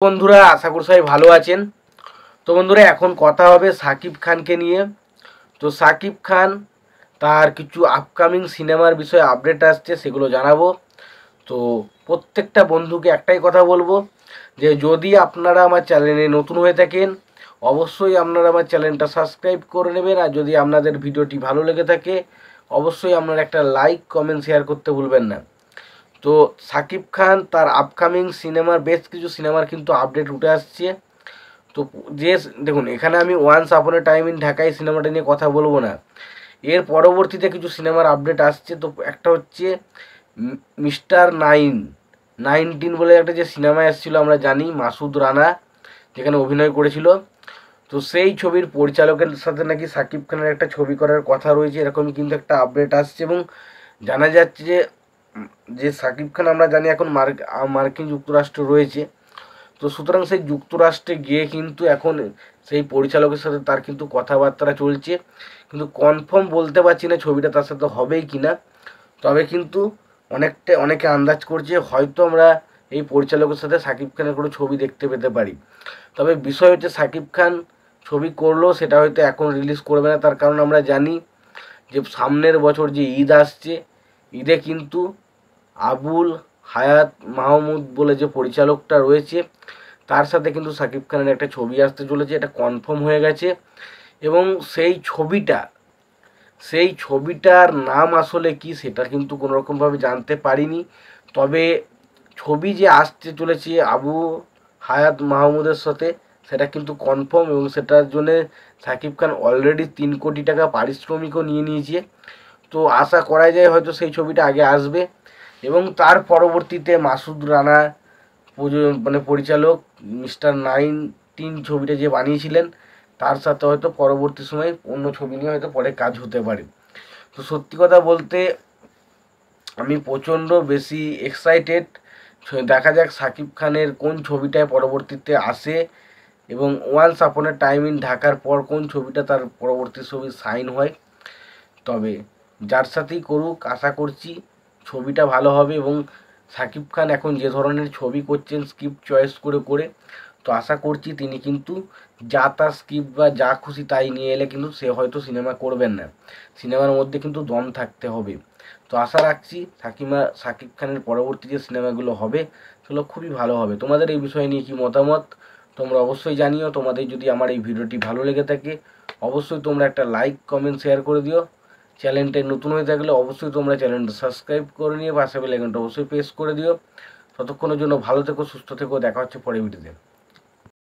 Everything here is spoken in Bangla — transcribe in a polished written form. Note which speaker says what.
Speaker 1: বন্ধুরা, আশা করি সবাই ভালো আছেন। তো বন্ধুরা, এখন কথা হবে সাকিব খানকে নিয়ে। তো সাকিব খান তার কিছু আপকামিং সিনেমার বিষয়ে আপডেট আসছে, সেগুলো জানাবো। তো প্রত্যেকটা বন্ধুকে একটাই কথা বলবো, যে যদি আপনারা আমার চ্যানেলে নতুন হয়ে থাকেন, অবশ্যই আপনারা আমার চ্যানেলটা সাবস্ক্রাইব করে নেবেন। আর যদি আপনাদের ভিডিওটি ভালো লেগে থাকে, অবশ্যই আপনারা একটা লাইক কমেন্ট শেয়ার করতে ভুলবেন না। তো সাকিব খান তার আপকামিং সিনেমার বেশ কিছু সিনেমার কিন্তু আপডেট উঠে আসছে। তো যে দেখুন, এখানে আমি once upon A time in ঢাকায় সিনেমাটা নিয়ে কথা বলবো না, এর পরবর্তীতে কিছু সিনেমার আপডেট আসছে। তো একটা হচ্ছে মিস্টার 19 বলে একটা যে সিনেমা এসেছিলো, আমরা জানি মাসুদ রানা যেখানে অভিনয় করেছিল। তো সেই ছবির পরিচালকের সাথে নাকি সাকিব খানের একটা ছবি করার কথা রয়েছে, এরকমই কিন্তু একটা আপডেট আসছে। এবং জানা যাচ্ছে যে যে সাকিব খান আমরা জানি এখন মার্কিন যুক্তরাষ্ট্র রয়েছে। তো সুতরাং সেই যুক্তরাষ্ট্রে গিয়ে কিন্তু এখন সেই পরিচালকের সাথে তার কিন্তু কথাবার্তা চলছে, কিন্তু কনফার্ম বলতে পারছি না ছবিটা তার সাথে হবেই কি না। তবে কিন্তু অনেকে আন্দাজ করছে হয়তো আমরা এই পরিচালকের সাথে সাকিব খানের কোনো ছবি দেখতে পেতে পারি। তবে বিষয় হচ্ছে সাকিব খান ছবি করলেও সেটা হয়তো এখন রিলিজ করবে না, তার কারণ আমরা জানি যে সামনের বছর যে ঈদ আসছে, ঈদে কিন্তু আবুল হায়াত মাহমুদ বলে যে পরিচালকটা রয়েছে, তার সাথে কিন্তু সাকিব খানের একটা ছবি আসতে চলেছে, এটা কনফার্ম হয়ে গেছে। এবং সেই ছবিটার নাম আসলে কি সেটা কিন্তু কোনোরকমভাবে জানতে পারিনি। তবে ছবি যে আসতে চলেছে আবু হায়াত মাহমুদের সাথে, সেটা কিন্তু কনফার্ম। এবং সেটার জন্যে সাকিব খান অলরেডি 3 কোটি টাকা পারিশ্রমিকও নিয়ে নিয়েছে। তো আশা করা যায় হয়তো সেই ছবিটা আগে আসবে। এবং তার পরবর্তীতে মাসুদ রানা পরিচালক মিস্টার 19 ছবিটা যে বানিয়েছিলেন, তার সাথে হয়তো পরবর্তী সময় অন্য ছবি নিয়ে হয়তো পরে কাজ হতে পারে। তো সত্যি কথা বলতে আমি প্রচণ্ড বেশি এক্সাইটেড। দেখা যাক সাকিব খানের কোন ছবিটায় পরবর্তীতে আসে, এবং once upon A time in ঢাকার পর কোন ছবিটা তার পরবর্তী ছবি সাইন হয়। তবে যার সাথেই করুক, আশা করছি ছবিটা ভালো হবে। এবং সাকিব খান এখন যে ধরনের ছবি করছেন স্ক্রিপ্ট চয়েস করে করে, তো আশা করছি তিনি কিন্তু যা তার স্ক্রিপ্ট বা যা খুশি তাই নিয়ে এলে কিন্তু সে হয়তো সিনেমা করবেন না। সিনেমার মধ্যে কিন্তু দম থাকতে হবে। তো আশা রাখছি সাকিব খানের পরবর্তী যে সিনেমাগুলো হবে সেগুলো খুবই ভালো হবে। তোমাদের এই বিষয় নিয়ে কি মতামত তোমরা অবশ্যই জানিও। তোমাদের যদি আমার এই ভিডিওটি ভালো লেগে থাকে, অবশ্যই তোমরা একটা লাইক কমেন্ট শেয়ার করে দিও। চ্যানেলটা নতুন হয়ে থাকলে অবশ্যই তোমরা চ্যানেলটা সাবস্ক্রাইব করে নিয়ে পাশে বেল আইকনটা অবশ্যই প্রেস করে দিও। ততক্ষণের জন্য ভালো থেকো, সুস্থ থেকো, দেখা হচ্ছে পরের ভিডিওতে।